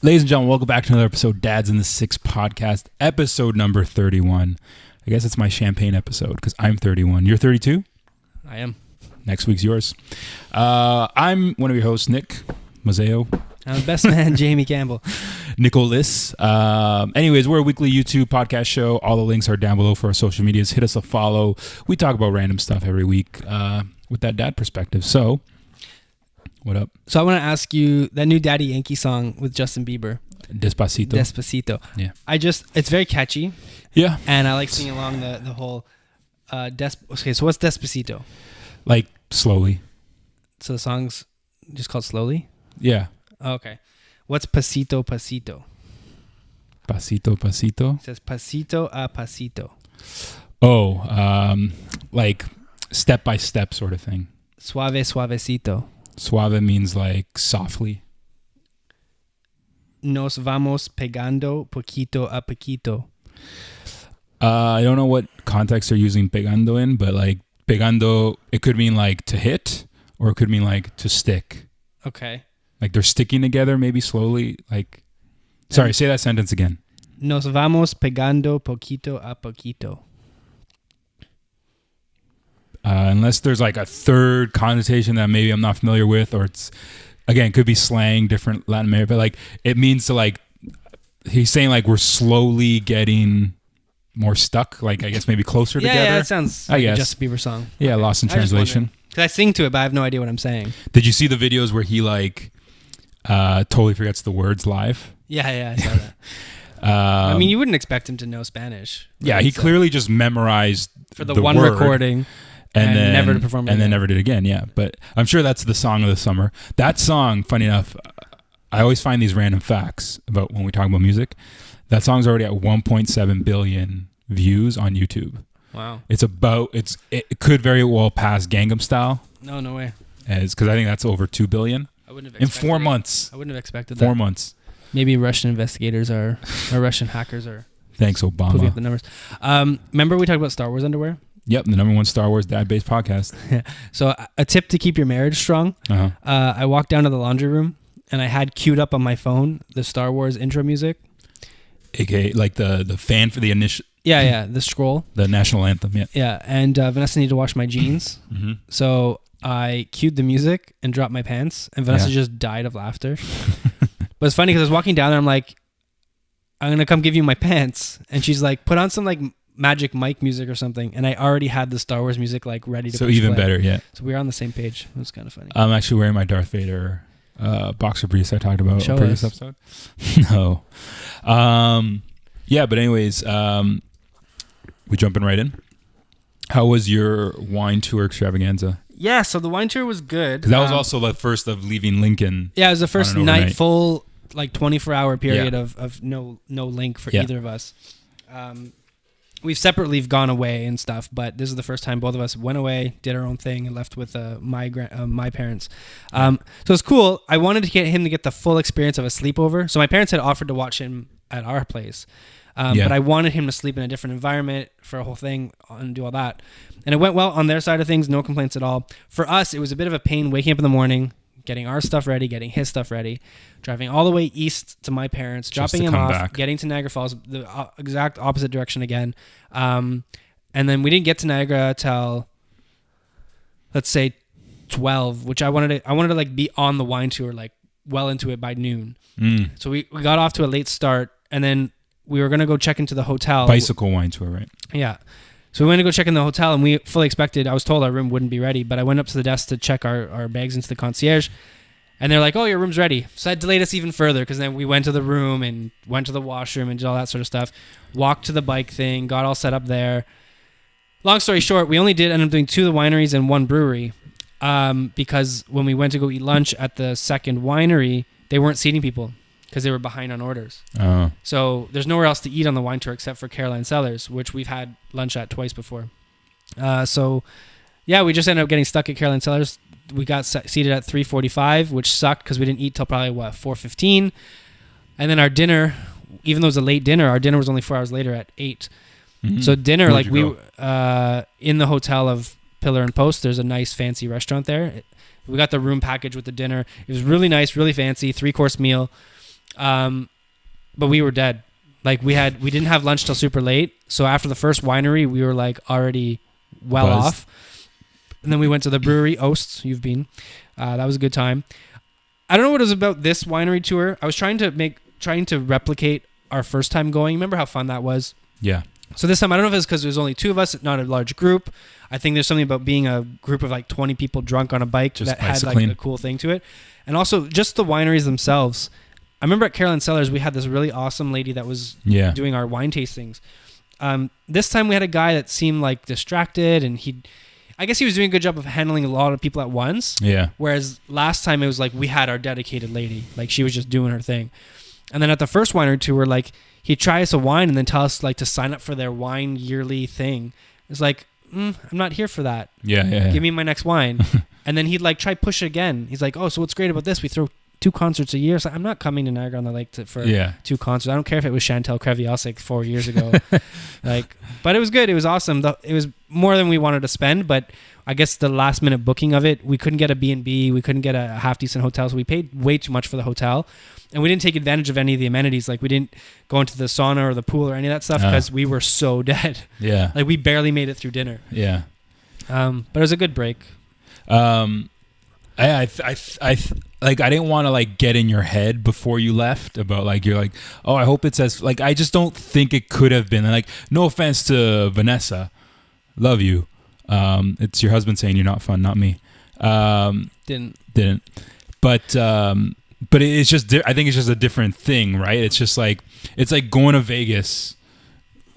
Ladies and gentlemen, welcome back to another episode of Dads in the Six podcast, episode number 31. I guess it's my champagne episode because I'm 31. You're 32? I am. Next week's yours. I'm one of your hosts, Nick Mazzeo. I'm the best man, Jamie Campbell. Nicholas. Anyways, we're a weekly YouTube podcast show. All the links are down below for our social medias. Hit us a follow. We talk about random stuff every week with that dad perspective. So, what up? So I want to ask you that new Daddy Yankee song with Justin Bieber. Despacito. Despacito. Yeah. It's very catchy. Yeah. And I like singing along the whole, okay, so what's Despacito? Like, slowly. So the song's just called Slowly? Yeah. Oh, okay. What's Pasito Pasito? Pasito, pasito. It says Pasito a Pasito. Oh, like step by step sort of thing. Suave Suavecito. Suave means like softly. Nos vamos pegando poquito a poquito. I don't know what context they're using pegando in, but like pegando, it could mean like to hit or it could mean like to stick. Okay. Like they're sticking together, maybe slowly. Like, sorry, say that sentence again. Nos vamos pegando poquito a poquito. Unless there's like a third connotation that maybe I'm not familiar with, or it's, again, could be slang, different Latin America, but like it means to like, he's saying like we're slowly getting more stuck, like I guess maybe closer together. Yeah, that sounds like a Justin Bieber song. Yeah, okay. Lost in translation. Because I sing to it, but I have no idea what I'm saying. Did you see the videos where he like totally forgets the words live? Yeah, I saw that. I mean, you wouldn't expect him to know Spanish. Right? Yeah, he clearly just memorized for the one word, recording and then never to perform it and then never did again. Yeah, but I'm sure that's the song of the summer. That song, funny enough, I always find these random facts about when we talk about music. That song's already at 1.7 billion views on YouTube. Wow. It could very well pass Gangnam Style. No way. Because I think that's over 2 billion. I wouldn't have in 4 months. I wouldn't have expected that. 4 months. Maybe Russian investigators or Russian hackers are. Thanks, Obama. Putting up the numbers. Remember we talked about Star Wars underwear? Yep, the number one Star Wars dad-based podcast. So a tip to keep your marriage strong. Uh-huh. I walked down to the laundry room and I had queued up on my phone the Star Wars intro music. AKA like the fan for the initial. Yeah, the scroll. The national anthem, yeah. Yeah, and Vanessa needed to wash my jeans. Mm-hmm. So I cued the music and dropped my pants, and Vanessa just died of laughter. But it's funny because I was walking down there, I'm like, I'm going to come give you my pants. And she's like, put on some like Magic Mike music or something. And I already had the Star Wars music like ready to So even play. Better, yeah. So we were on the same page. It was kind of funny. I'm actually wearing my Darth Vader boxer briefs I talked about in the previous episode. No. Yeah, but anyways, we jumping right in. How was your wine tour extravaganza? Yeah, so the wine tour was good. Because that was also the first of leaving Lincoln. Yeah, it was the first night, full like 24-hour period of no link for either of us. We've separately gone away and stuff, but this is the first time both of us went away, did our own thing, and left with my parents. So it's cool. I wanted to get him to get the full experience of a sleepover. So my parents had offered to watch him at our place. But I wanted him to sleep in a different environment for a whole thing and do all that. And it went well on their side of things, no complaints at all. For us, it was a bit of a pain waking up in the morning, getting our stuff ready, getting his stuff ready, driving all the way east to my parents, dropping him off, getting to Niagara Falls, the exact opposite direction again. And then we didn't get to Niagara till, let's say, 12, which I wanted to like be on the wine tour, like well into it by noon. So we got off to a late start, and then we were going to go check into the hotel. Bicycle wine tour, right? Yeah. So we went to go check in the hotel, and we fully expected, I was told our room wouldn't be ready, but I went up to the desk to check our bags into the concierge, and they're like, oh, your room's ready. So that delayed us even further, because then we went to the room and went to the washroom and did all that sort of stuff, walked to the bike thing, got all set up there. Long story short, we only did end up doing 2 of the wineries and 1 brewery, because when we went to go eat lunch at the second winery, they weren't seating people, because they were behind on orders. So there's nowhere else to eat on the wine tour except for Caroline Cellars, which we've had lunch at twice before. So yeah, we just ended up getting stuck at Caroline Cellars. We got seated at 3:45, which sucked because we didn't eat till probably 4:15. And then our dinner, even though it was a late dinner, our dinner was only 4 hours later at 8. Mm-hmm. So dinner, Where'd like we in the hotel of Pillar and Post, there's a nice fancy restaurant there. We got the room package with the dinner. It was really nice, really fancy, 3-course meal. But we were dead. Like we didn't have lunch till super late. So after the first winery, we were like already well off. And then we went to the brewery, Osts. You've been. That was a good time. I don't know what it was about this winery tour. I was trying to replicate our first time going. Remember how fun that was? Yeah. So this time, I don't know if it's because there was only 2 of us, not a large group. I think there's something about being a group of like 20 people drunk on a bike Just that had bicycling. like a cool thing to it. And also just the wineries themselves. I remember at Carolyn Cellars, we had this really awesome lady that was doing our wine tastings. This time we had a guy that seemed like distracted, and I guess he was doing a good job of handling a lot of people at once. Yeah. Whereas last time it was like we had our dedicated lady, like she was just doing her thing. And then at the first winery tour, like he'd try us a wine and then tell us like to sign up for their wine yearly thing. It's like, I'm not here for that. Yeah. Give me my next wine. And then he'd like try push it again. He's like, oh, so what's great about this? We throw 2 concerts a year. So I'm not coming to Niagara on the Lake for 2 concerts. I don't care if it was Chantal Kreviosik 4 years ago. But it was good. It was awesome. It was more than we wanted to spend, but I guess the last minute booking of it, we couldn't get a B&B. We couldn't get a half decent hotel. So we paid way too much for the hotel. And we didn't take advantage of any of the amenities. Like we didn't go into the sauna or the pool or any of that stuff because we were so dead. Yeah. Like we barely made it through dinner. Yeah. But it was a good break. I didn't want to like get in your head before you left about like you're like, oh, I hope it says like I just don't think it could have been. And like, no offense to Vanessa, love you. It's your husband saying you're not fun, not me. Didn't. But it's just I think it's just a different thing, right? It's just like it's like going to Vegas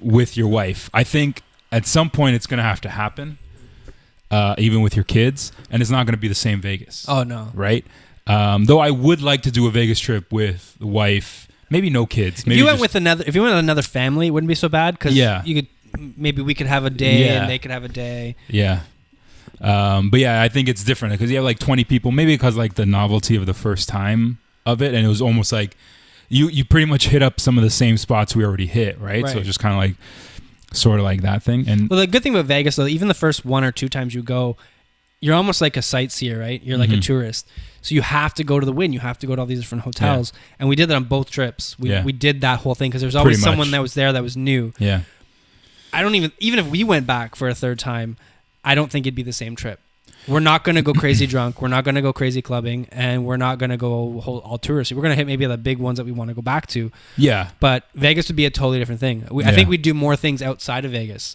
with your wife. I think at some point it's gonna have to happen. Even with your kids, and it's not going to be the same Vegas. Oh no! Right? Though I would like to do a Vegas trip with the wife, maybe no kids. Maybe if you went with another family, it wouldn't be so bad because maybe we could have a day and they could have a day. Yeah. But yeah, I think it's different because you have like 20 people, maybe because like the novelty of the first time of it, and it was almost like you pretty much hit up some of the same spots we already hit, right? So it's just kind of like. Sort of like that thing. And well, the good thing about Vegas, though, even the first 1 or 2 times you go, you're almost like a sightseer, right? You're like a tourist. So you have to go to the Wynn. You have to go to all these different hotels. Yeah. And we did that on both trips. We did that whole thing because there's always someone that was there that was new. Yeah. I don't even if we went back for a 3rd time, I don't think it'd be the same trip. We're not going to go crazy drunk. We're not going to go crazy clubbing. And we're not going to go all touristy. We're going to hit maybe the big ones that we want to go back to. Yeah. But Vegas would be a totally different thing. I think we'd do more things outside of Vegas.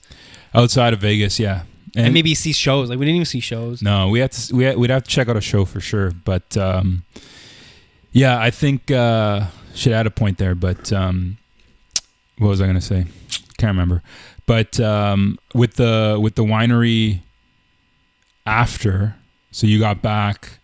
Outside of Vegas, yeah. And maybe see shows. Like we didn't even see shows. No, we'd have to check out a show for sure. But yeah, I think should add a point there. But what was I going to say? Can't remember. But with the winery after, so you got back,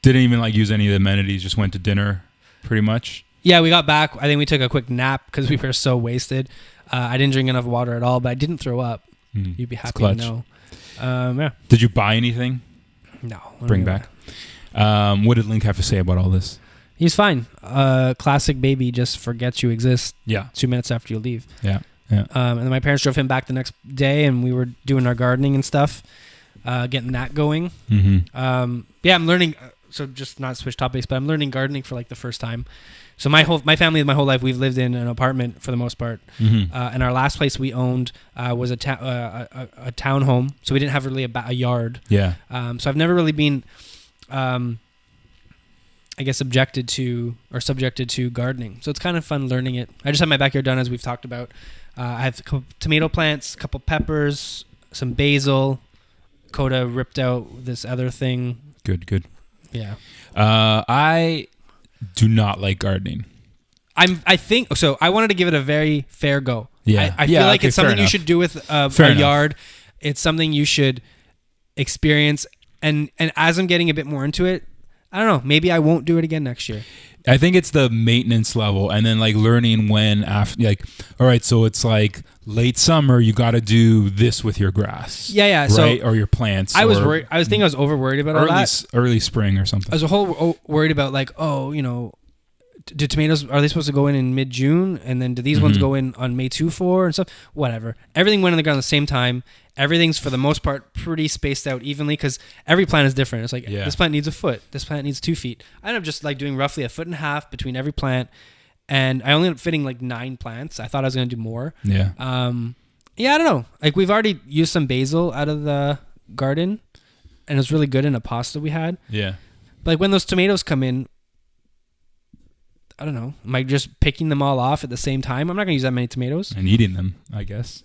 didn't even like use any of the amenities, just went to dinner pretty much. Yeah, we got back. I think we took a quick nap because we were so wasted. I didn't drink enough water at all, but I didn't throw up. You'd be happy to know. Yeah. Did you buy anything? No. Bring back. What did Link have to say about all this? He's fine. Classic baby just forgets you exist. Yeah. 2 minutes after you leave. Yeah. And then my parents drove him back the next day, and we were doing our gardening and stuff, getting that going. Mm-hmm. Yeah, I'm learning. So just not switch topics, but I'm learning gardening for like the first time. So my family, my whole life, we've lived in an apartment for the most part. Mm-hmm. And our last place we owned was a townhome, so we didn't have really a yard. Yeah. So I've never really been, I guess, subjected to gardening. So it's kind of fun learning it. I just have my backyard done, as we've talked about. I have a couple tomato plants, a couple peppers, some basil. Coda ripped out this other thing. Good. Yeah. I do not like gardening. I think so. I wanted to give it a very fair go. Yeah. I feel like it's something you should do with a yard. It's something you should experience. And as I'm getting a bit more into it, I don't know. Maybe I won't do it again next year. I think it's the maintenance level, and then like learning when after, like, all right, so it's like late summer, you got to do this with your grass. Yeah. Right? So or your plants. I was worried. I was over worried about all that. Early spring or something. I was worried about like, do tomatoes, are they supposed to go in mid-June? And then do these ones go in on May 2-4 and stuff? Whatever. Everything went in the ground at the same time. Everything's, for the most part, pretty spaced out evenly because every plant is different. It's like, this plant needs a foot. This plant needs 2 feet. I ended up just like doing roughly 1.5 feet between every plant. And I only ended up fitting like 9 plants. I thought I was going to do more. Yeah. Yeah, I don't know. Like, we've already used some basil out of the garden, and it was really good in a pasta we had. Yeah. But like when those tomatoes come in, I don't know. Am I just picking them all off at the same time? I'm not gonna use that many tomatoes. And eating them, I guess.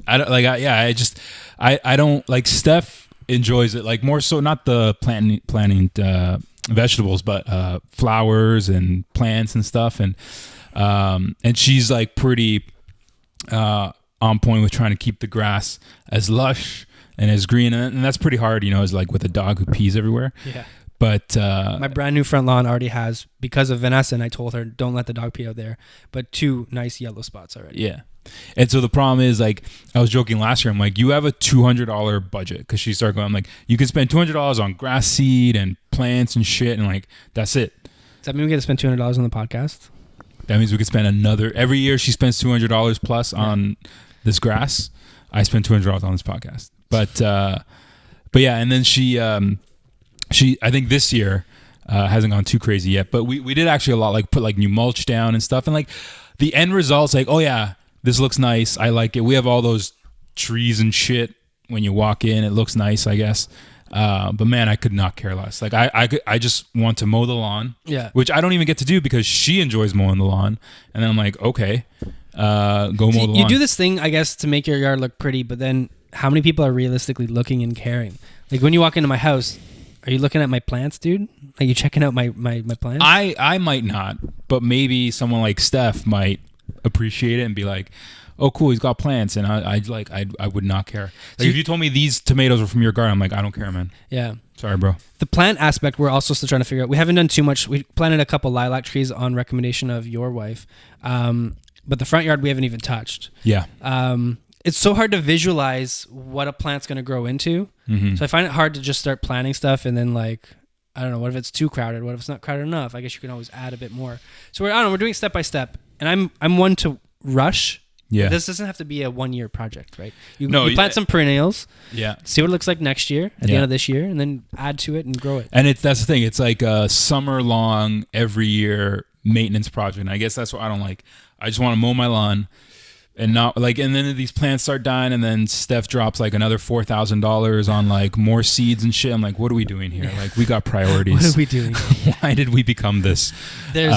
I don't like. I don't like. Steph enjoys it like more so, not the planting vegetables, but flowers and plants and stuff. And she's like pretty on point with trying to keep the grass as lush and as green, and that's pretty hard, as like with a dog who pees everywhere. Yeah. But my brand new front lawn already has, because of Vanessa, and I told her don't let the dog pee out there, but 2 nice yellow spots already. Yeah. And so the problem is, like, I was joking last year, I'm like, you have a $200 budget, because she started going, I'm like, you can spend $200 on grass seed and plants and shit, and like, that's it. Does that mean we get to spend $200 on the podcast? That means we could spend every year she spends $200 plus on this grass. I spend $200 on this podcast. But yeah, and then she I think this year hasn't gone too crazy yet, but we did actually a lot, like put like new mulch down and stuff, and like the end result's like, oh yeah, this looks nice, I like it. We have all those trees and shit when you walk in, it looks nice, I guess. But man, I could not care less. Like I just want to mow the lawn, which I don't even get to do because she enjoys mowing the lawn, and then I'm like, okay, go mow the lawn. You do this thing, I guess, to make your yard look pretty, but then how many people are realistically looking and caring? Like when you walk into my house, are you looking at my plants, dude? Are you checking out my plants? I might not, but maybe someone like Steph might appreciate it and be like, oh, cool, he's got plants, and I would not care. Like, if you told me these tomatoes were from your garden, I'm like, I don't care, man. Yeah. Sorry, bro. The plant aspect, we're also still trying to figure out. We haven't done too much. We planted a couple lilac trees on recommendation of your wife, but the front yard we haven't even touched. Yeah. It's so hard to visualize what a plant's going to grow into. So I find it hard to just start planting stuff and then, like, I don't know, what if it's too crowded? What if it's not crowded enough? I guess you can always add a bit more. So we're doing step by step, and I'm one to rush. Yeah. This doesn't have to be a 1-year project, right? You plant some perennials. Yeah. See what it looks like next year, at the end of this year, and then add to it and grow it. And that's the thing. It's like a summer long, every year maintenance project. And I guess that's what I don't like. I just want to mow my lawn. And not like, and then these plants start dying, and then Steph drops like another $4,000 on like more seeds and shit. I'm like, what are we doing here? Like, we got priorities. What are we doing? Why did we become this? There's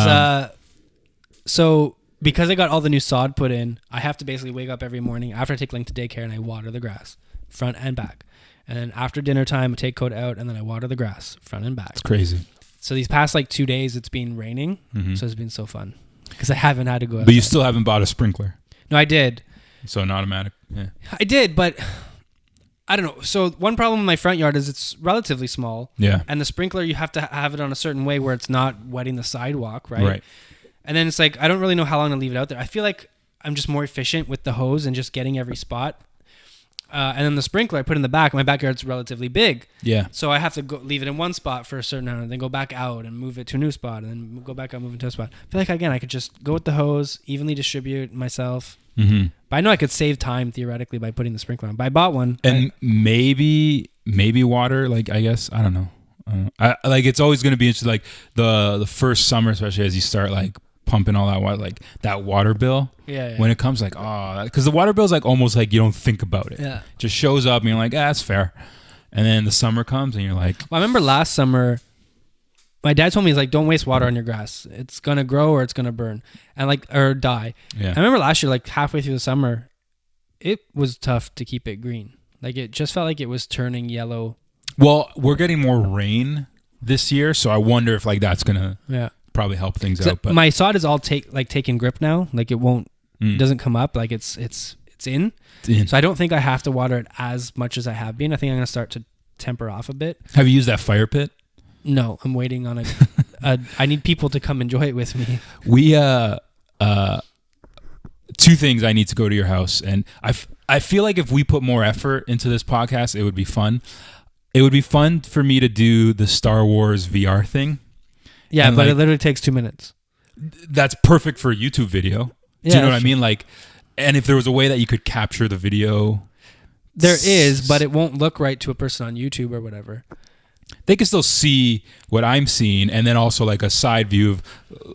so because I got all the new sod put in, I have to basically wake up every morning after I take Link to daycare and I water the grass, front and back. And then after dinner time, I take Coda out and then I water the grass, front and back. It's crazy. So these past like 2 days, it's been raining, so it's been so fun because I haven't had to go outside. But you still haven't bought a sprinkler. No, I did. So an automatic. Yeah. I did, but I don't know. So one problem in my front yard is it's relatively small. Yeah. And the sprinkler, you have to have it on a certain way where it's not wetting the sidewalk, right? Right. And then it's like, I don't really know how long to leave it out there. I feel like I'm just more efficient with the hose and just getting every spot. And then the sprinkler I put in the back. My backyard's relatively big. Yeah. So I have to leave it in one spot for a certain amount and then go back out and move it to a new spot and then go back out, move it to a spot. I feel like, again, I could just go with the hose, evenly distribute myself. Mm-hmm. But I know I could save time theoretically by putting the sprinkler on. But I bought one. And maybe water, like, I guess, I don't know. Like, it's always going to be interesting, like the first summer, especially as you start like pumping all that water, like that water bill. Yeah. When it comes, like, because the water bill is like almost like you don't think about it. Yeah. It just shows up and you're like, that's fair. And then the summer comes and you're like, well, I remember last summer, my dad told me, he's like, don't waste water on your grass. It's gonna grow or it's gonna burn and like or die. Yeah. I remember last year, like halfway through the summer, it was tough to keep it green. Like it just felt like it was turning yellow. Well, we're getting more rain this year, so I wonder if like that's gonna probably help things out. But my sod is all taking grip now. Like it won't, it doesn't come up. Like it's in. So I don't think I have to water it as much as I have been. I think I'm gonna start to temper off a bit. Have you used that fire pit? No, I'm waiting on I need people to come enjoy it with me. We 2 things. I need to go to your house, and I feel like if we put more effort into this podcast, it would be fun. It would be fun for me to do the Star Wars VR thing. Yeah, but it literally takes 2 minutes. that's perfect for a YouTube video. Do you know what I mean? Like, and if there was a way that you could capture the video, there is, but it won't look right to a person on YouTube or whatever. They can still see what I'm seeing, and then also like a side view of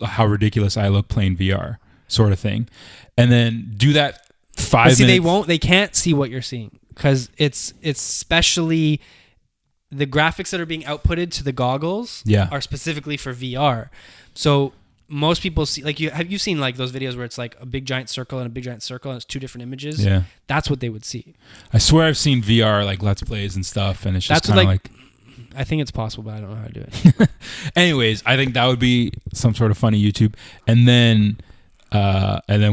how ridiculous I look playing VR, sort of thing, and then do that 5 minutes. They can't see what you're seeing because it's especially the graphics that are being outputted to the goggles are specifically for VR. So most people see, like, have you seen like those videos where it's like a big giant circle and a big giant circle and it's two different images? Yeah, that's what they would see. I swear I've seen VR like Let's Plays and stuff, and it's just kind of like I think it's possible, but I don't know how to do it. Anyways, I think that would be some sort of funny YouTube, and then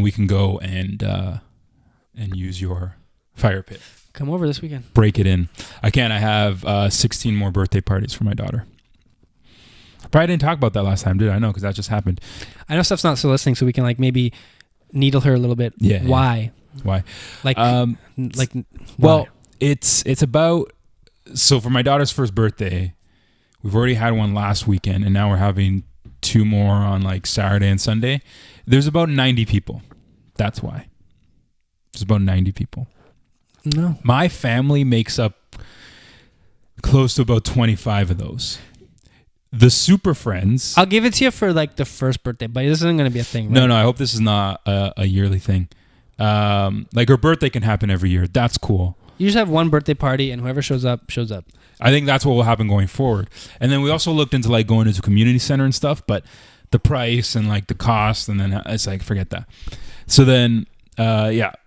we can go and use your fire pit. Come over this weekend. Break it in. I can. I have 16 more birthday parties for my daughter. Probably didn't talk about that last time, did I? No, because that just happened. I know Steph's not still listening, so we can like maybe needle her a little bit. Yeah. Why? Why? Like, well, it's about. So for my daughter's first birthday, we've already had one last weekend, and now we're having 2 more on like Saturday and Sunday. There's about 90 people. That's why. There's about 90 people. No. My family makes up close to about 25 of those. The super friends. I'll give it to you for like the first birthday, but this isn't going to be a thing, right? No, I hope this is not a yearly thing. Like her birthday can happen every year. That's cool. You just have one birthday party and whoever shows up, shows up. I think that's what will happen going forward. And then we also looked into like going into a community center and stuff, but the price and like the cost, and then it's like, forget that. So then,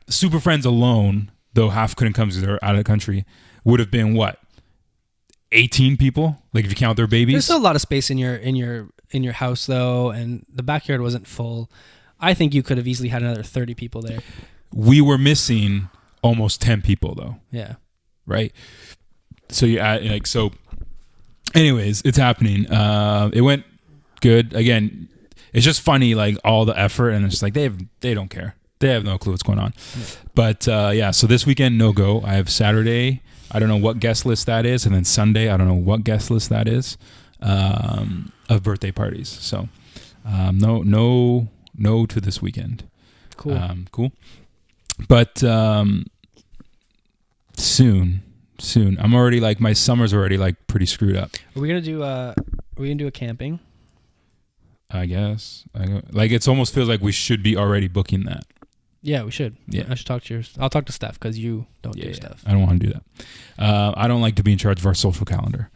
super friends alone, though half couldn't come because they're out of the country, would have been what? 18 people, like if you count their babies. There's still a lot of space in your house though, and the backyard wasn't full. I think you could have easily had another 30 people there. We were missing almost 10 people though. Yeah. Right. So you add like, so anyways, it's happening. It went good. Again, it's just funny, like all the effort, and it's just like they don't care. They have no clue what's going on. Yeah. But so this weekend, no go. I have Saturday. I don't know what guest list that is. And then Sunday, I don't know what guest list that is of birthday parties. So no to this weekend. Cool. Cool. But soon. I'm already like, my summer's already like pretty screwed up. Are we gonna do a camping? I guess. Like it's almost feels like we should be already booking that. Yeah, we should. Yeah, I should talk to I'll talk to Steph because you don't do stuff. I don't want to do that. I don't like to be in charge of our social calendar.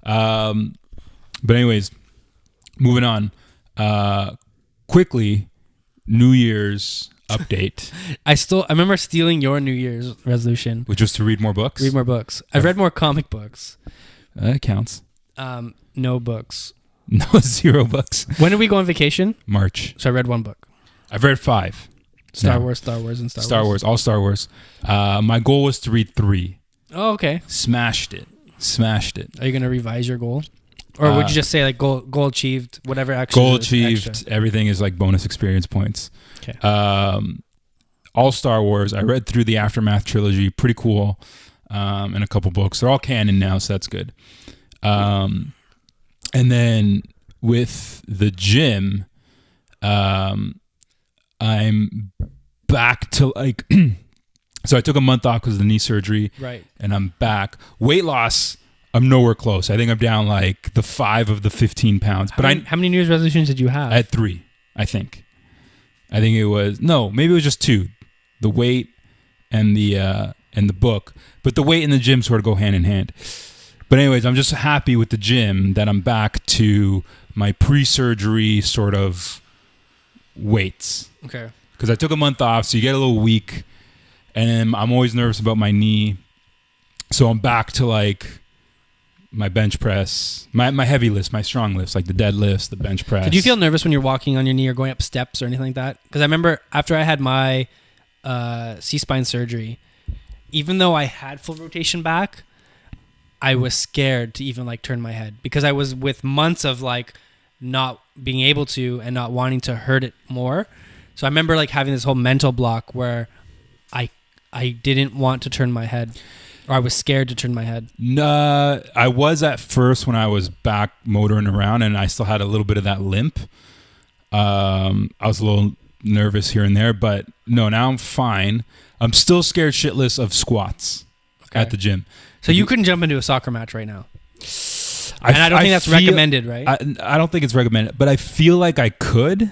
But anyways, moving on. Quickly, New Year's update. I remember stealing your New Year's resolution, which was to read more books. I've read more comic books. That counts. No books. No, 0 books. When did we go on vacation? March. So I read 1 book. I've read 5. Star Wars, and Star Wars. All Star Wars. My goal was to read 3. Oh, okay. Smashed it. Are you going to revise your goal? Or would you just say like goal achieved, whatever action? Goal achieved. Extra? Everything is like bonus experience points. Okay. All Star Wars. I read through the Aftermath trilogy. Pretty cool. And a couple books. They're all canon now, so that's good. And then with the gym, I'm back to like, so I took a month off because of the knee surgery. Right. And I'm back. Weight loss, I'm nowhere close. I think I'm down like the 5 of the 15 pounds. But how many New Year's resolutions did you have? I had 3, I think. Maybe it was just 2. The weight and the book. But the weight and the gym sort of go hand in hand. But anyways, I'm just happy with the gym that I'm back to my pre-surgery sort of weights. Okay. Because I took a month off, so you get a little weak. And I'm always nervous about my knee. So I'm back to like my bench press, my heavy lifts, my strong lifts, like the deadlifts, the bench press. Did you feel nervous when you're walking on your knee or going up steps or anything like that? Because I remember after I had my C-spine surgery, even though I had full rotation back, I was scared to even like turn my head because I was with months of like not being able to and not wanting to hurt it more. So I remember like having this whole mental block where I didn't want to turn my head. Or I was scared to turn my head. No, I was at first when I was back motoring around, and I still had a little bit of that limp. I was a little nervous here and there, but no, now I'm fine. I'm still scared shitless of squats at the gym. So you couldn't jump into a soccer match right now. And I don't think that's recommended, right? I don't think it's recommended, but I feel like I could,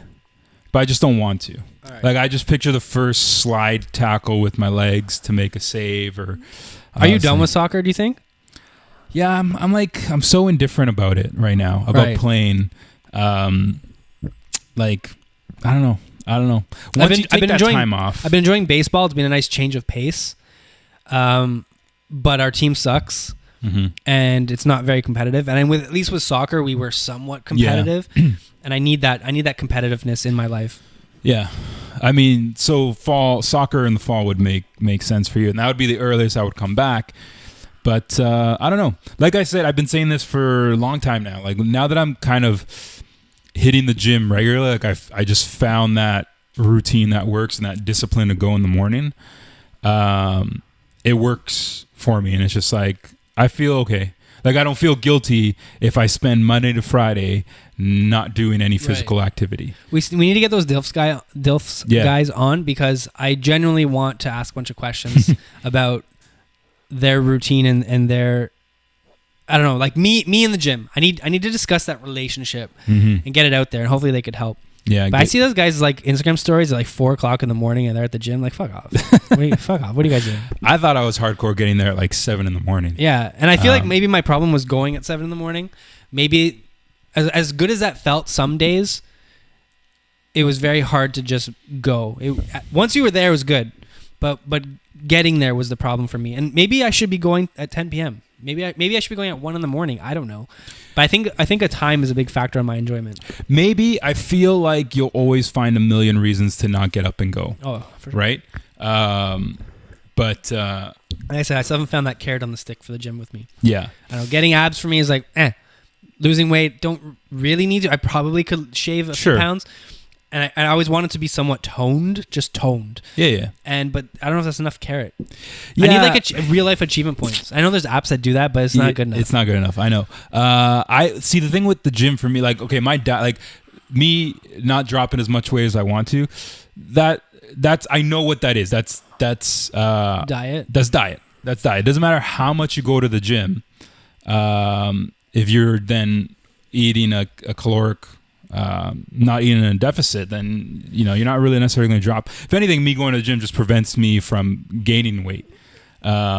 but I just don't want to. Right. Like I just picture the first slide tackle with my legs to make a save. Or are you done with soccer? Do you think? Yeah, I'm so indifferent about it right now about playing. Like I don't know. Once you take that time off, I've been enjoying baseball. It's been a nice change of pace. But our team sucks. Mm-hmm. And it's not very competitive. And at least with soccer, we were somewhat competitive. Yeah. And I need that competitiveness in my life. Yeah. I mean, so soccer in the fall would make sense for you. And that would be the earliest I would come back. But I don't know. Like I said, I've been saying this for a long time now. Like now that I'm kind of hitting the gym regularly, like I just found that routine that works and that discipline to go in the morning. It works for me. And it's just like, I feel okay. Like I don't feel guilty if I spend Monday to Friday not doing any physical activity. We need to get those DILFs guys on, because I genuinely want to ask a bunch of questions about their routine and their, I don't know, like me in the gym. I need to discuss that relationship and get it out there, and hopefully they could help. Yeah, but I see those guys like Instagram stories at like 4:00 in the morning, and they're at the gym. Like, fuck off! Fuck off! What are you guys doing? I thought I was hardcore getting there at like 7 in the morning. Yeah, and I feel like maybe my problem was going at 7 in the morning. Maybe as good as that felt, some days it was very hard to just go. Once you were there, it was good, but getting there was the problem for me. And maybe I should be going at 10 p.m. Maybe I should be going at 1 in the morning. I don't know. But I think a time is a big factor in my enjoyment. Maybe I feel like you'll always find a million reasons to not get up and go. Oh, for sure. Right? But like I said, I still haven't found that carrot on the stick for the gym with me. Yeah. I don't know. Getting abs for me is like, losing weight, don't really need to. I probably could shave a few pounds. And I always wanted to be somewhat toned, just toned. Yeah. But I don't know if that's enough carrot. Yeah. I need like a real life achievement points. I know there's apps that do that, but it's not good enough. It's not good enough. I know. I see the thing with the gym for me, like, okay, my diet, like me not dropping as much weight as I want to, that's I know what that is. That's diet. That's diet. It doesn't matter how much you go to the gym. If you're then eating a caloric, not eating in a deficit, then you're not really necessarily going to drop. If anything, me going to the gym just prevents me from gaining weight,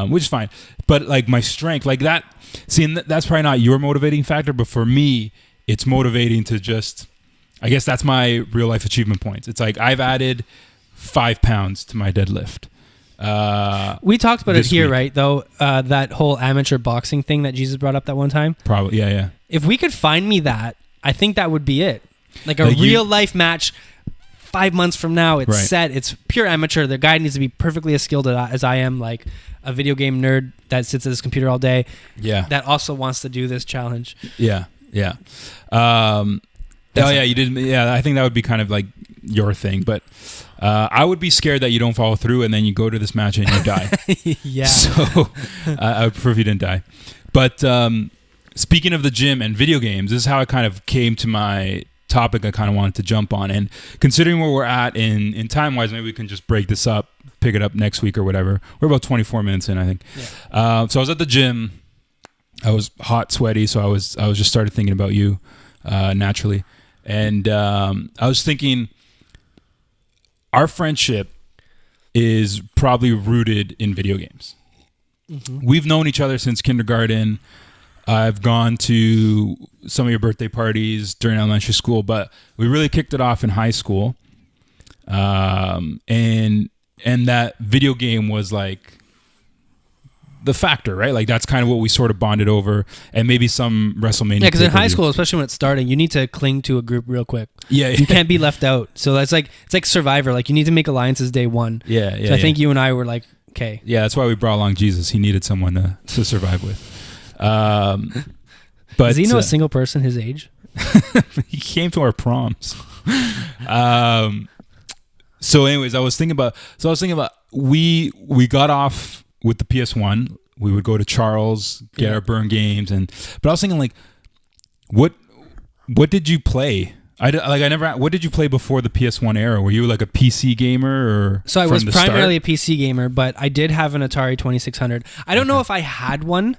which is fine. But like my strength, like that, that's probably not your motivating factor, but for me, it's motivating to just, I guess that's my real life achievement points. It's like I've added 5 pounds to my deadlift. We talked about it here, right? Though that whole amateur boxing thing that Jesus brought up that one time. Probably, yeah. If we could find me that, I think that would be it. Like a real life match 5 months from now, it's set. It's pure amateur. The guy needs to be perfectly as skilled as I am, like a video game nerd that sits at his computer all day. Yeah. That also wants to do this challenge. Yeah. Oh yeah, you did. Yeah, I think that would be kind of like your thing, but I would be scared that you don't follow through and then you go to this match and you die. Yeah. So I would prefer if you didn't die. But speaking of the gym and video games, this is how I kind of came to my topic I kind of wanted to jump on. And considering where we're at in time-wise, maybe we can just break this up, pick it up next week or whatever. We're about 24 minutes in, I think. Yeah. So I was at the gym. I was hot, sweaty, so I was just started thinking about you naturally. And I was thinking our friendship is probably rooted in video games. Mm-hmm. We've known each other since kindergarten. I've gone to some of your birthday parties during elementary school, but we really kicked it off in high school. And that video game was like the factor, right? Like that's kind of what we sort of bonded over, and maybe some WrestleMania. Yeah, because in high school, especially when it's starting, you need to cling to a group real quick. Yeah. You can't be left out. So that's like, it's like Survivor. Like you need to make alliances day one. Yeah. So I think you and I were like, okay. Yeah, that's why we brought along Jesus. He needed someone to survive with. But does he know a single person his age? He came to our proms. So anyways, I was thinking about we got off with the PS1. We would go to Charles, get our burn games, but I was thinking like, what did you play I never. What did you play before the PS1 era? Were you like a PC gamer or? So I was primarily a PC gamer, but I did have an Atari 2600. I don't know if I had one,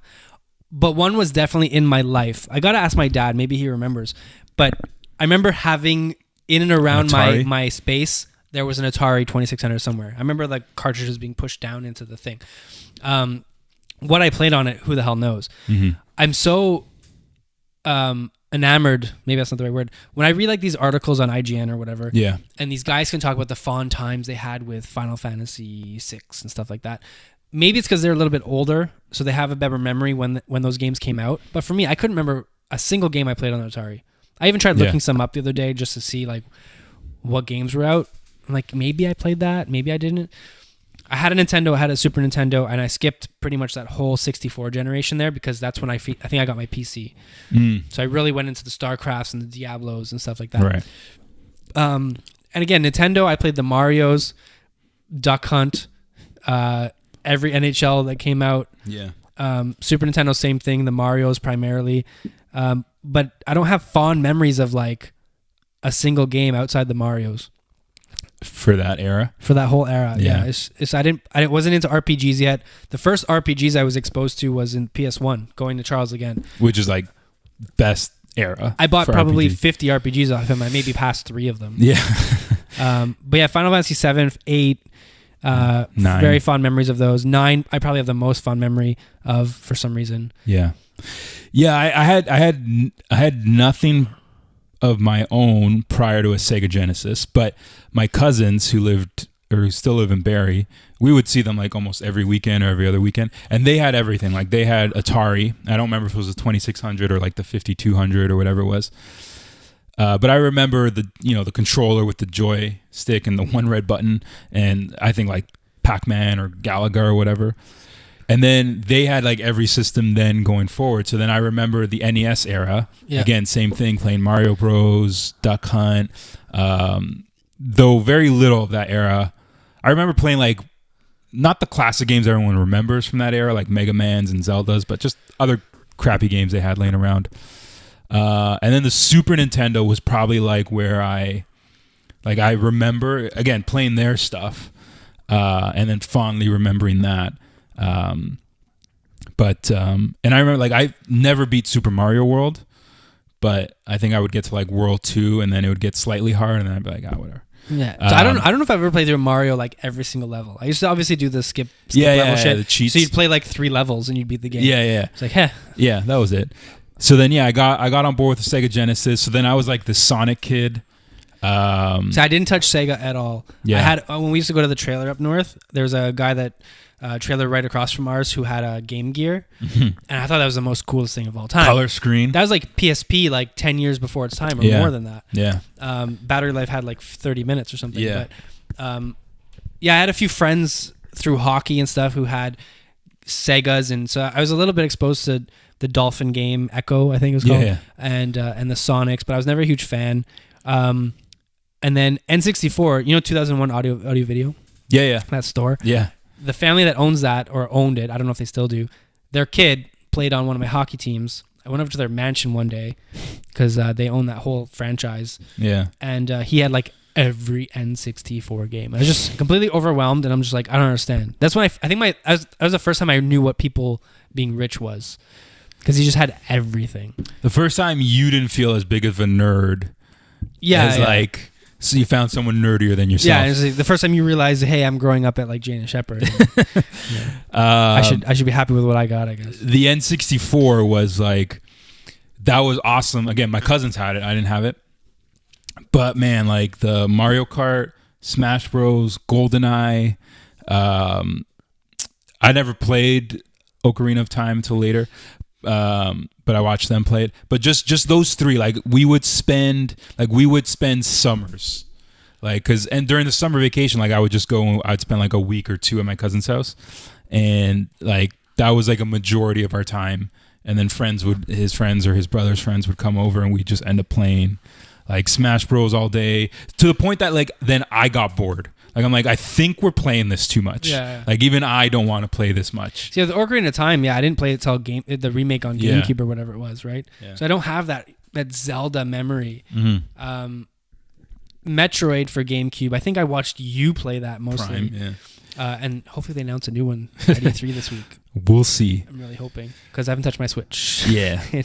but one was definitely in my life. I gotta ask my dad. Maybe he remembers. But I remember having in and around my space there was an Atari 2600 somewhere. I remember like cartridges being pushed down into the thing. What I played on it, who the hell knows? Mm-hmm. I'm so enamored, maybe that's not the right word, when I read like these articles on IGN or whatever, and these guys can talk about the fond times they had with Final Fantasy 6 and stuff like that. Maybe it's because they're a little bit older, so they have a better memory when those games came out. But for me, I couldn't remember a single game I played on the Atari. I even tried looking some up the other day just to see like what games were out. I'm like, maybe I played that, maybe I didn't. I had a Nintendo, I had a Super Nintendo, and I skipped pretty much that whole 64 generation there because that's when I think I got my PC. So I really went into the StarCrafts and the Diablos and stuff like that. Right. And again, Nintendo, I played the Marios, Duck Hunt, every NHL that came out. Yeah. Super Nintendo, same thing, the Marios primarily. But I don't have fond memories of like a single game outside the Marios. For that era? For that whole era, yeah. I wasn't into RPGs yet. The first RPGs I was exposed to was in PS1, Going to Charles Again. Which is like best era. I bought probably 50 RPGs off him. I maybe passed 3 of them. Yeah. But yeah, Final Fantasy 7, 8, 9. Very fond memories of those. 9, I probably have the most fond memory of for some reason. Yeah. Yeah, I had nothing of my own prior to a Sega Genesis, but my cousins who still live in Barrie, we would see them like almost every weekend or every other weekend, and they had everything. Like they had Atari. I don't remember if it was a 2600 or like the 5200 or whatever it was. But I remember the controller with the joystick and the one red button, and I think like Pac-Man or Galaga or whatever. And then they had like every system then going forward. So then I remember the NES era. Yeah. Again, same thing, playing Mario Bros, Duck Hunt. Though very little of that era. I remember playing like, not the classic games everyone remembers from that era, like Mega Mans and Zeldas, but just other crappy games they had laying around. And then the Super Nintendo was probably like where I remember, again, playing their stuff, and then fondly remembering that. And I remember like I never beat Super Mario World, but I think I would get to like World 2 and then it would get slightly hard and then I'd be like, whatever. Yeah. So I don't know if I've ever played through Mario like every single level. I used to obviously do the skip level shit. The cheats. So you'd play like 3 levels and you'd beat the game. Yeah. It's like, heh. Yeah, that was it. So then I got on board with the Sega Genesis. So then I was like the Sonic kid. So I didn't touch Sega at all. Yeah. I had when we used to go to the trailer up north, there was a guy that trailer right across from ours who had a Game Gear, and I thought that was the most coolest thing of all time. Color screen. That was like PSP, like 10 years before its time, or more than that. Yeah. Battery life had like 30 minutes or something. Yeah. But I had a few friends through hockey and stuff who had Segas, and so I was a little bit exposed to the Dolphin game, Echo, I think it was called, and the Sonics, but I was never a huge fan. And then N64, 2001 audio video. Yeah. That store. Yeah. The family that owns that, or owned it, I don't know if they still do, their kid played on one of my hockey teams. I went over to their mansion one day because they own that whole franchise. Yeah. And he had like every N64 game. I was just completely overwhelmed, and I'm just like, I don't understand. That's when I think that was the first time I knew what people being rich was, because he just had everything. The first time you didn't feel as big of a nerd. Yeah. Like... So you found someone nerdier than yourself. Yeah, it's like the first time you realize, hey, I'm growing up at like Jane and Shepard. I should be happy with what I got, I guess. The N64 was like, that was awesome. Again, my cousins had it. I didn't have it. But man, like the Mario Kart, Smash Bros, GoldenEye. I never played Ocarina of Time until later. But I watched them play it. But just those 3, like we would spend summers, like and during the summer vacation, like I'd spend like a week or 2 at my cousin's house, and like that was like a majority of our time. And then his friends or his brother's friends would come over, and we'd just end up playing like Smash Bros all day, to the point that like then I got bored. Like I'm like, I think we're playing this too much. Yeah. Like even I don't want to play this much. See, the Ocarina of Time, I didn't play it till the remake on GameCube or whatever it was, right? Yeah. So I don't have that Zelda memory. Mm-hmm. Metroid for GameCube. I think I watched you play that mostly. Prime, yeah. And hopefully they announce a new one at E3 this week. We'll see. I'm really hoping because I haven't touched my Switch. Yeah. in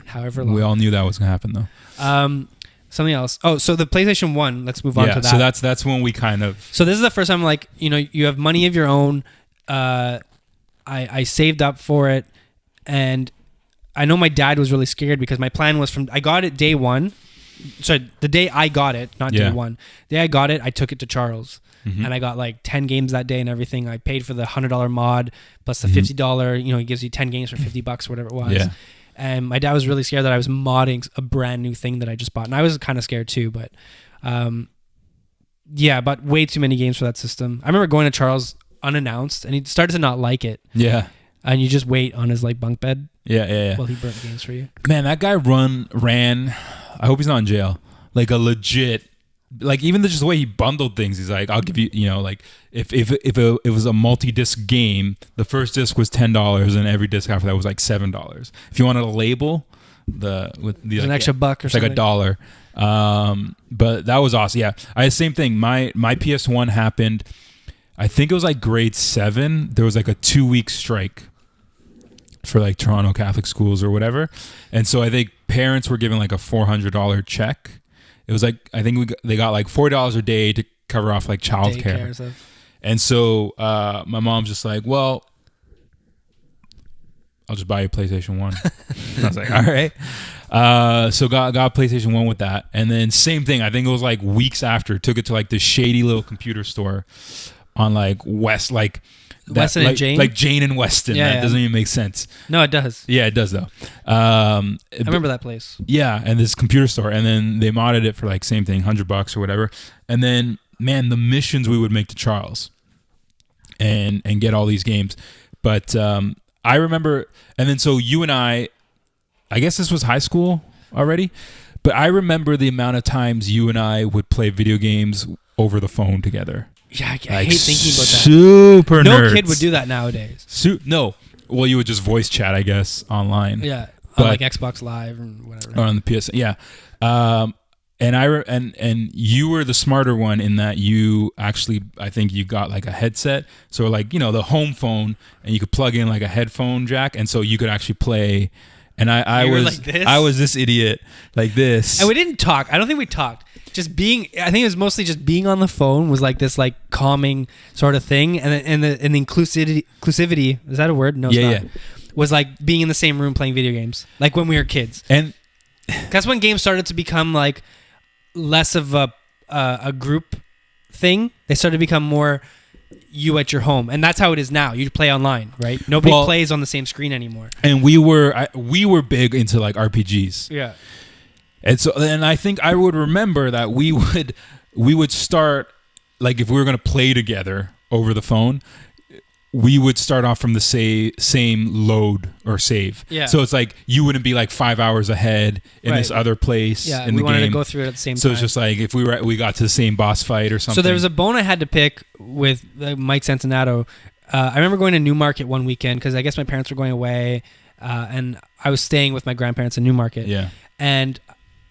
however long. We all knew that was gonna happen though. Something else. Oh, so the PlayStation 1. Let's move on to that. So that's when we kind of. So this is the first time, like, you have money of your own. I saved up for it, and I know my dad was really scared because my plan was I got it day one. Sorry, the day I got it, not day one. The day I got it, I took it to Charles. Mm-hmm. And I got like 10 games that day and everything. I paid for the $100 mod plus the $50, he gives you 10 games for $50, whatever it was. Yeah. And my dad was really scared that I was modding a brand new thing that I just bought. And I was kind of scared too, but I bought way too many games for that system. I remember going to Charles unannounced and he started to not like it. Yeah. And you just wait on his like bunk bed. Yeah. While he burnt games for you. Man, that guy ran, I hope he's not in jail, like a legit, like even just the way he bundled things. He's like, I'll give you, like if it was a multi-disc game, the first disc was $10 and every disc after that was like $7. If you wanted a label, an extra buck or something, like $1. But that was awesome. Yeah, I had the same thing. My PS1 happened, I think it was like grade 7. There was like a 2-week strike for like Toronto Catholic schools or whatever, and so I think parents were giving like a $400 check. It was like, I think they got like $40 a day to cover off like childcare. And so my mom's just like, well, I'll just buy you a PlayStation 1. I was like, all right. So got PlayStation 1 with that. And then same thing, I think it was like weeks after, took it to like this shady little computer store on like Weston and Jane? Like Jane and Weston. Yeah, that doesn't even make sense. No, it does. Yeah, it does though. I remember that place. Yeah, and this computer store, and then they modded it for like same thing, $100 or whatever. And then, man, the missions we would make to Charles, and get all these games. But I remember, and then so you and I guess this was high school already, but I remember the amount of times you and I would play video games over the phone together. Yeah, I hate thinking about that. Super nerds. No kid would do that nowadays. No. Well, you would just voice chat, I guess, online. Yeah, on like Xbox Live or whatever. Or on the PS. Yeah. And you were the smarter one in that you actually, I think you got like a headset. So like, the home phone, and you could plug in like a headphone jack, and so you could actually play. And I was this idiot like this. And we didn't talk. I don't think we talked. I think it was mostly just being on the phone was like this like calming sort of thing, and the inclusivity, is that a word? No, it's not. Yeah. Was like being in the same room playing video games, like when we were kids. And that's when games started to become like less of a group thing. They started to become more you at your home, and that's how it is now. You play online, right? Nobody plays on the same screen anymore. And we were big into like RPGs. Yeah. And so, and I think I would remember that we would start, like if we were going to play together over the phone, we would start off from the same load or save. Yeah. So it's like you wouldn't be like 5 hours ahead in this other place. Yeah, in we the wanted game. to go through it at the same time. So it's just like if we got to the same boss fight or something. So there was a bone I had to pick with Mike Santanato. I remember going to Newmarket one weekend because I guess my parents were going away, and I was staying with my grandparents in Newmarket. Yeah. And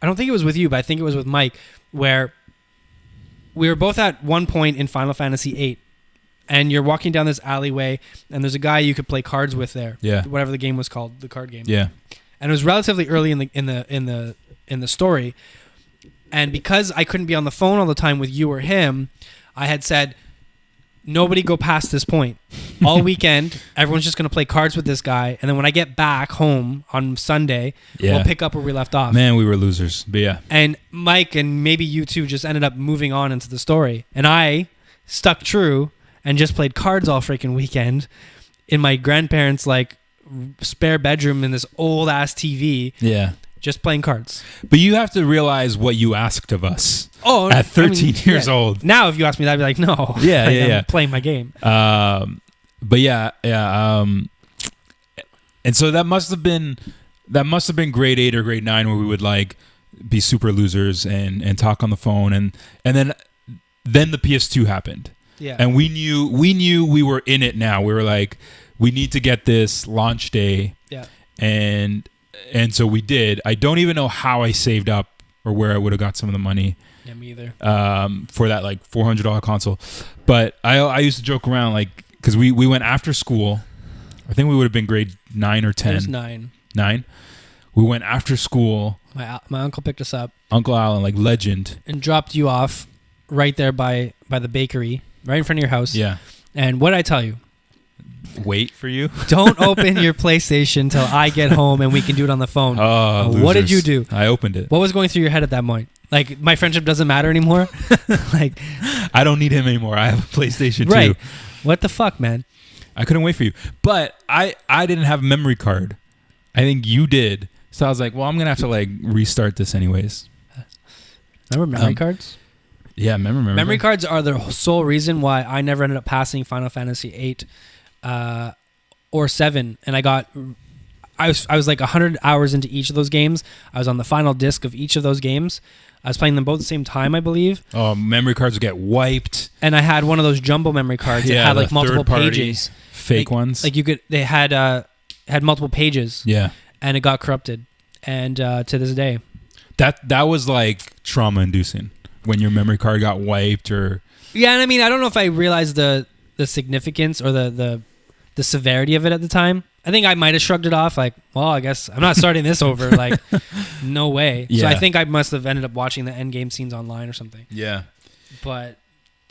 I don't think it was with you, but I think it was with Mike, where we were both at one point in Final Fantasy VIII, and you're walking down this alleyway, and there's a guy you could play cards with there. Yeah. Whatever the game was called, the card game. Yeah. And it was relatively early in the story, and because I couldn't be on the phone all the time with you or him, I had said, nobody go past this point. All weekend, everyone's just going to play cards with this guy. And then when I get back home on Sunday, we'll pick up where we left off. Man, we were losers. But yeah. And Mike and maybe you two just ended up moving on into the story. And I stuck true and just played cards all freaking weekend in my grandparents' like spare bedroom in this old ass TV. Yeah. Just playing cards. But you have to realize what you asked of us. Oh, at 13 years old. Now, if you ask me that, I'd be like, no. Yeah, I'm playing my game. But yeah. And so that must have been grade 8 or grade 9 where we would like be super losers and talk on the phone, and then the PS2 happened. Yeah. And we knew we were in it now. We were like, we need to get this launch day. Yeah. And And so we did. I don't even know how I saved up or where I would have got some of the money. Yeah, me either. For that like $400 console. But I used to joke around like, because we went after school. I think we would have been grade 9 or 10. It was 9. 9. We went after school. My uncle picked us up. Uncle Alan, like legend. And dropped you off right there by the bakery, right in front of your house. Yeah. And what did I tell you? Wait for you. Don't open your PlayStation till I get home and we can do it on the phone. Oh, what did you do? I opened it. What was going through your head at that point? Like, my friendship doesn't matter anymore? Like, I don't need him anymore. I have a PlayStation 2. Right. What the fuck, man? I couldn't wait for you. But I didn't have a memory card. I think you did. So I was like, well, I'm going to have to like restart this anyways. Remember memory cards? Yeah, memory cards are the sole reason why I never ended up passing Final Fantasy 8 or 7. And I was like 100 hours into each of those games. I was on the final disc of each of those games. I was playing them both at the same time, I believe. Oh, memory cards would get wiped. And I had one of those jumbo memory cards that had like multiple pages. Fake ones. Like they had multiple pages. Yeah. And it got corrupted. And to this day. That was like trauma inducing when your memory card got wiped or. Yeah, and I mean, I don't know if I realized the significance or the severity of it at the time. I think I might have shrugged it off like, well, I guess I'm not starting this over. Like, no way. Yeah. So I think I must have ended up watching the end game scenes online or something. Yeah. But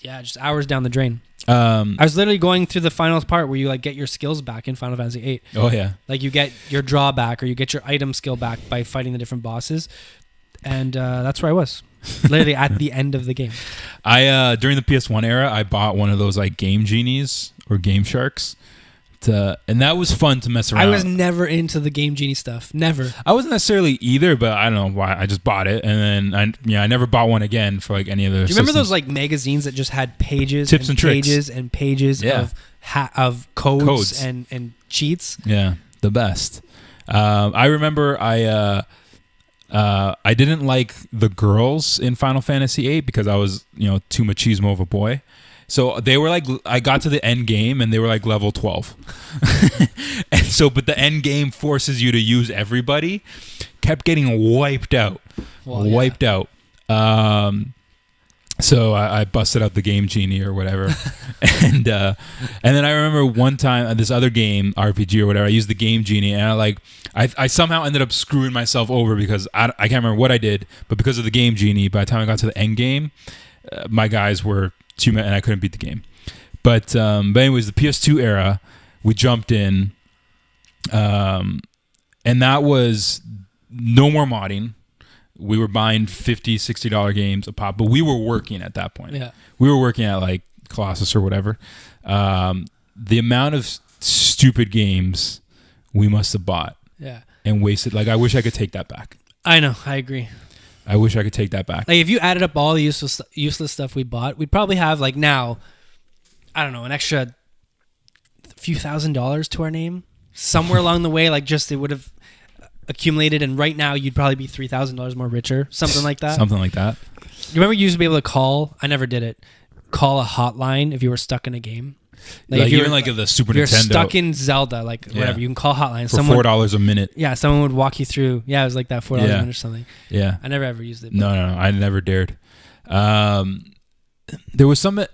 yeah, just hours down the drain. I was literally going through the final part where you like get your skills back in Final Fantasy 8. Oh yeah. Like you get your draw back or you get your item skill back by fighting the different bosses. And that's where I was. Literally at the end of the game. I during the PS1 era, I bought one of those like Game Genies or Game Sharks. And that was fun to mess around. I was never into the Game Genie stuff. Never. I wasn't necessarily either, but I don't know why. I just bought it, and then I never bought one again for like any of the. Do you remember those like magazines that just had pages, tips and pages tricks. and pages of codes and cheats? Yeah, the best. I remember I didn't like the girls in Final Fantasy VIII because I was too machismo of a boy. So they were like, I got to the end game and they were like level 12. And so, but the end game forces you to use everybody. Kept getting wiped out. Wiped out. So I busted out the Game Genie or whatever. and then I remember one time this other game, RPG or whatever, I used the Game Genie and I somehow ended up screwing myself over because I can't remember what I did, but because of the Game Genie, by the time I got to the end game, my guys were and I couldn't beat the game. But anyways, the PS2 era, we jumped in, and that was no more modding. We were buying $50, $60 games a pop, but we were working at that point. Yeah. We were working at like Colossus or whatever. The amount of stupid games we must have bought and wasted. Like, I wish I could take that back. I know. I agree. I wish I could take that back. Like if you added up all the useless stuff we bought, we'd probably have like now, I don't know, an extra few $1,000s to our name somewhere along the way. Like just it would have accumulated, and right now you'd probably be $3,000 more richer, something like that. Something like that. You remember you used to be able to call? I never did it. Call a hotline if you were stuck in a game. Like even like the Super Nintendo. You're stuck in Zelda, like whatever. You can call hotline. For $4 a minute. Yeah, someone would walk you through. Yeah, it was like that $4 a minute or something. Yeah. I never ever used it. No, I never dared. There was the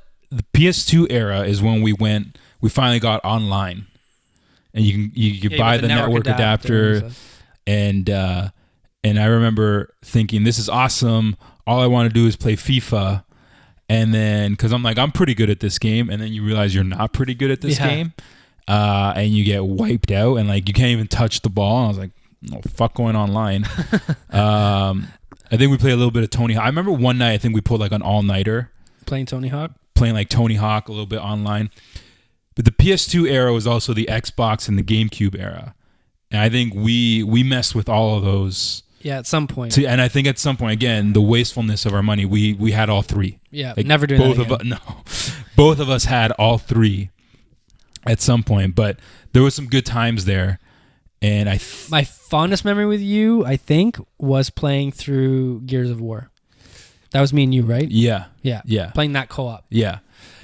PS2 era is when we finally got online. And you could buy the network adapter. And I remember thinking, this is awesome. All I want to do is play FIFA. And then, because I'm like, I'm pretty good at this game. And then you realize you're not pretty good at this game. And you get wiped out. And like, you can't even touch the ball. And I was like, no, fuck going online. I think we played a little bit of Tony Hawk. I remember one night, I think we pulled like an all-nighter. Playing Tony Hawk? Playing like Tony Hawk a little bit online. But the PS2 era was also the Xbox and the GameCube era. And I think we messed with all of those. Yeah, at some point. And I think at some point, again, the wastefulness of our money, we had all three. Yeah, like never doing that again. Both of us had all three at some point. But there was some good times there. And my fondest memory with you, I think, was playing through Gears of War. That was me and you, right? Yeah. Playing that co-op. Yeah.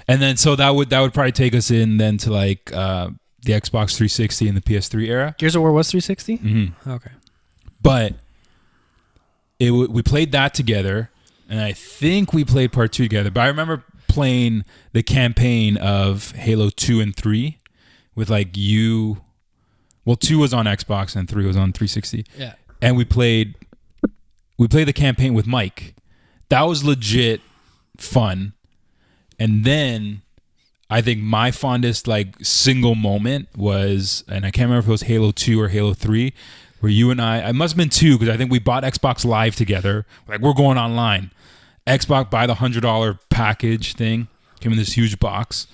And then so that would probably take us in then to like the Xbox 360 and the PS3 era. Gears of War was 360? Mm-hmm. Okay. But we played that together, and I think we played part 2 together. But I remember playing the campaign of Halo 2 and 3 with like you. Well, 2 was on Xbox and 3 was on 360. Yeah. And we played the campaign with Mike. That was legit fun. And then I think my fondest like single moment was, and I can't remember if it was Halo 2 or Halo 3, where you and I must have been 2 because I think we bought Xbox Live together. Like, we're going online. Xbox, buy the $100 package thing. Came in this huge box.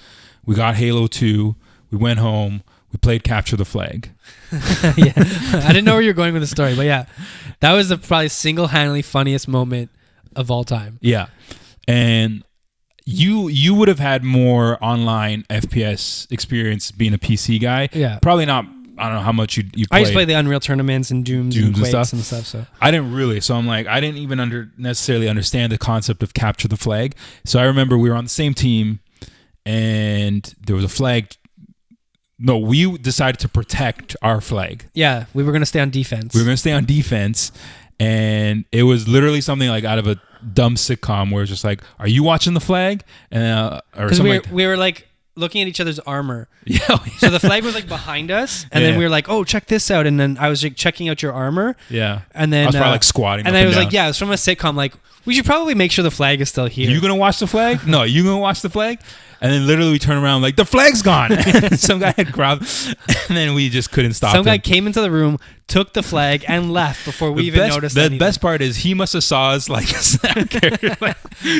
We got Halo 2. We went home. We played Capture the Flag. Yeah, I didn't know where you were going with the story, but yeah, that was the probably single-handedly funniest moment of all time. Yeah, and you would have had more online FPS experience being a PC guy. Yeah, probably not. I don't know how much you played. I used to play the Unreal tournaments and Dooms and Quakes and stuff. So I didn't really. So I'm like, I didn't even necessarily understand the concept of Capture the Flag. So I remember we were on the same team, and there was a flag. No, we decided to protect our flag. Yeah, we were going to stay on defense. And it was literally something like out of a dumb sitcom where it's just like, "Are you watching the flag?" And or something. We were like looking at each other's armor. Yeah. So the flag was like behind us, and then we were like, "Oh, check this out!" And then I was like checking out your armor. Yeah. And then I was probably like squatting. And then it was like, "Yeah, it's from a sitcom. Like, we should probably make sure the flag is still here." You gonna watch the flag? No, you gonna watch the flag? And then literally we turn around like, the flag's gone. Some guy had grabbed, and then we just couldn't stop him. Some guy came into the room, took the flag, and left before we even noticed anything. The best part is he must have saw us like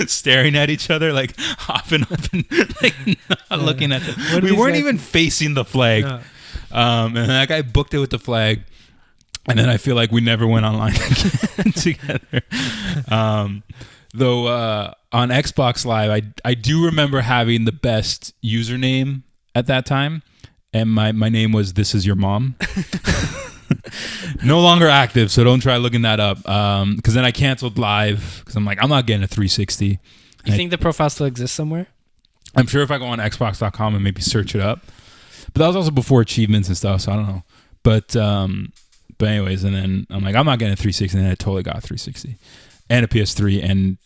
staring at each other, like hopping up and like not looking at them. We weren't even facing the flag. No. And that guy booked it with the flag. And then I feel like we never went online again together. Though on Xbox Live, I do remember having the best username at that time, and my name was This Is Your Mom. No longer active, so don't try looking that up. Because then I canceled Live because I'm like, I'm not getting a 360. You think the profile still exists somewhere? I'm sure if I go on Xbox.com and maybe search it up. But that was also before achievements and stuff, so I don't know. But anyways, and then I'm like, I'm not getting a 360, and then I totally got a 360. And a PS3, and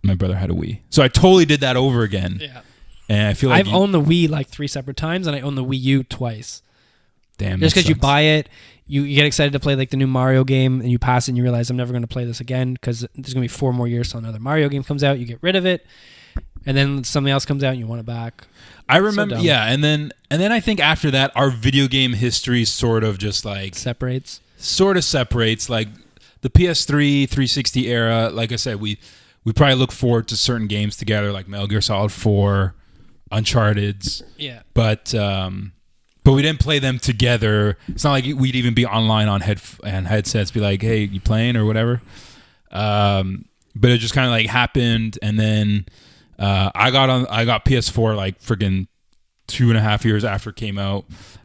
my brother had a Wii. So I totally did that over again. Yeah. And I feel like I've owned the Wii like 3 separate times, and I own the Wii U twice. Damn. Just because you buy it, you get excited to play like the new Mario game, and you pass it and you realize I'm never going to play this again because there's going to be 4 more years till another Mario game comes out. You get rid of it, and then something else comes out and you want it back. I remember, yeah, and then I think after that, our video game history sort of just like separates. Like the PS3, 360 era, like I said, we probably look forward to certain games together, like Metal Gear Solid 4, Uncharted's. Yeah. But we didn't play them together. It's not like we'd even be online on headsets, be like, "Hey, you playing?" or whatever. But it just kind of like happened, and then I got PS4 like friggin' 2.5 years after it came out,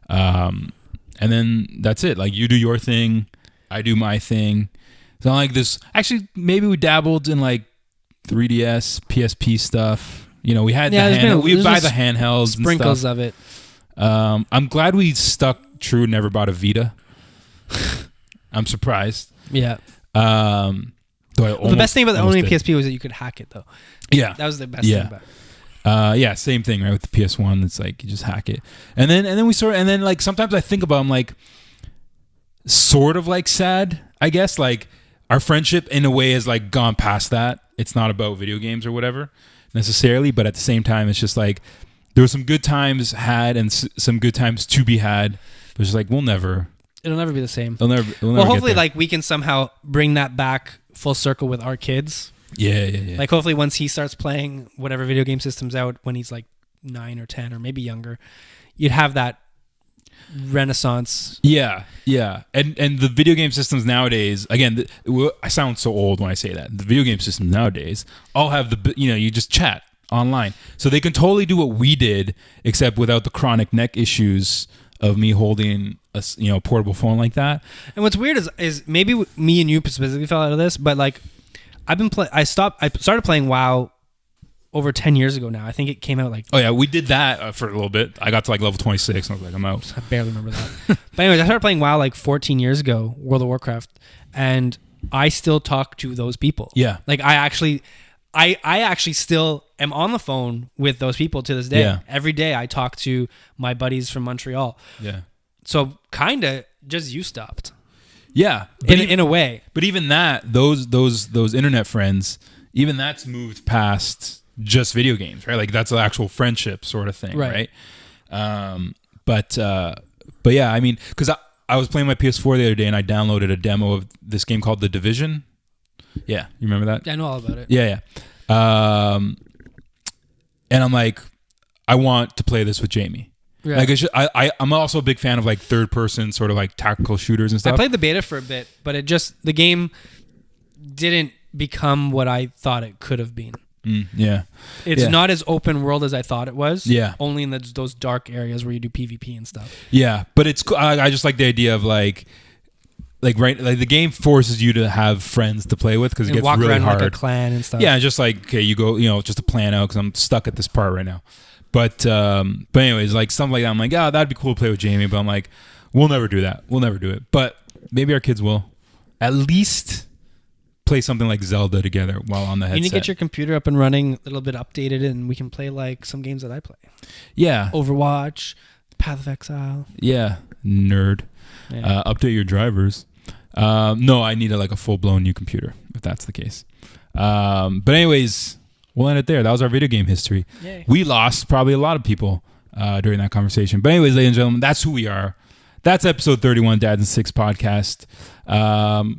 and then that's it. Like, you do your thing, I do my thing. It's not like this. Actually, maybe we dabbled in like 3DS, PSP stuff. You know, we had we buy the handhelds, sprinkles and stuff. of it. I'm glad we stuck true. Never bought a Vita. I'm surprised. Yeah. The best thing about the owning PSP was that you could hack it, though. Yeah, that was the best thing about it. Yeah, same thing, right? With the PS1, it's like you just hack it, and then like sometimes I think about, I'm like, sort of like sad, I guess. Like, our friendship in a way has like gone past that. It's not about video games or whatever necessarily, but at the same time, it's just like there were some good times had and some good times to be had. But it's just like it'll never be the same. We'll never hopefully, like, we can somehow bring that back full circle with our kids. Yeah. Like, hopefully once he starts playing whatever video game system's out when he's like 9 or 10 or maybe younger, you'd have that renaissance. Yeah. And the video game systems nowadays, again, I sound so old when I say that. The video game systems nowadays all have you just chat online. So they can totally do what we did, except without the chronic neck issues of me holding a portable phone like that. And what's weird is maybe me and you specifically fell out of this, but like I started playing WoW over 10 years ago now. I think it came out like... Oh, yeah. We did that for a little bit. I got to like level 26 and I was like, I'm out. I barely remember that. But anyways, I started playing WoW like 14 years ago, World of Warcraft. and I still talk to those people. Yeah. Like I actually still am on the phone with those people to this day. Yeah. Every day I talk to my buddies from Montreal. Yeah. So kind of just you stopped. Yeah. In a way. But even that, those internet friends, even that's moved past just video games, right? Like that's an actual friendship sort of thing, right? But yeah, I mean, because I was playing my PS4 the other day and I downloaded a demo of this game called The Division. Yeah, you remember that? Yeah, I know all about it. Yeah. And I'm like, I want to play this with Jamie. Yeah. Like I'm also a big fan of like third person sort of like tactical shooters and stuff. I played the beta for a bit, but the game didn't become what I thought it could have been. Yeah. It's not as open world as I thought it was. Yeah. Only in those dark areas where you do PvP and stuff. Yeah. But it's cool. I just like the idea of like the game forces you to have friends to play with because it gets walk really around hard. like a clan and stuff. Yeah. Just like, okay, you go, just to plan out because I'm stuck at this part right now. But anyways, like something like that, I'm like, that'd be cool to play with Jamie. But I'm like, we'll never do that. We'll never do it. But maybe our kids will. At least play something like Zelda together while on the headset. You need to get your computer up and running, a little bit updated, and we can play like some games that I play. Yeah. Overwatch, Path of Exile. Yeah. Nerd. Yeah. Update your drivers. No, I need a full-blown new computer, if that's the case. But anyways, we'll end it there. That was our video game history. Yay. We lost probably a lot of people during that conversation. But anyways, ladies and gentlemen, that's who we are. That's episode 31, Dads and Six podcast.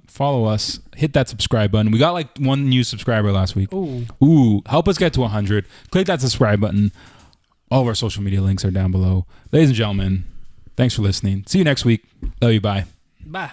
Follow us. Hit that subscribe button. We got like one new subscriber last week. Ooh. Help us get to 100. Click that subscribe button. All of our social media links are down below. Ladies and gentlemen, thanks for listening. See you next week. Love you. Bye. Bye.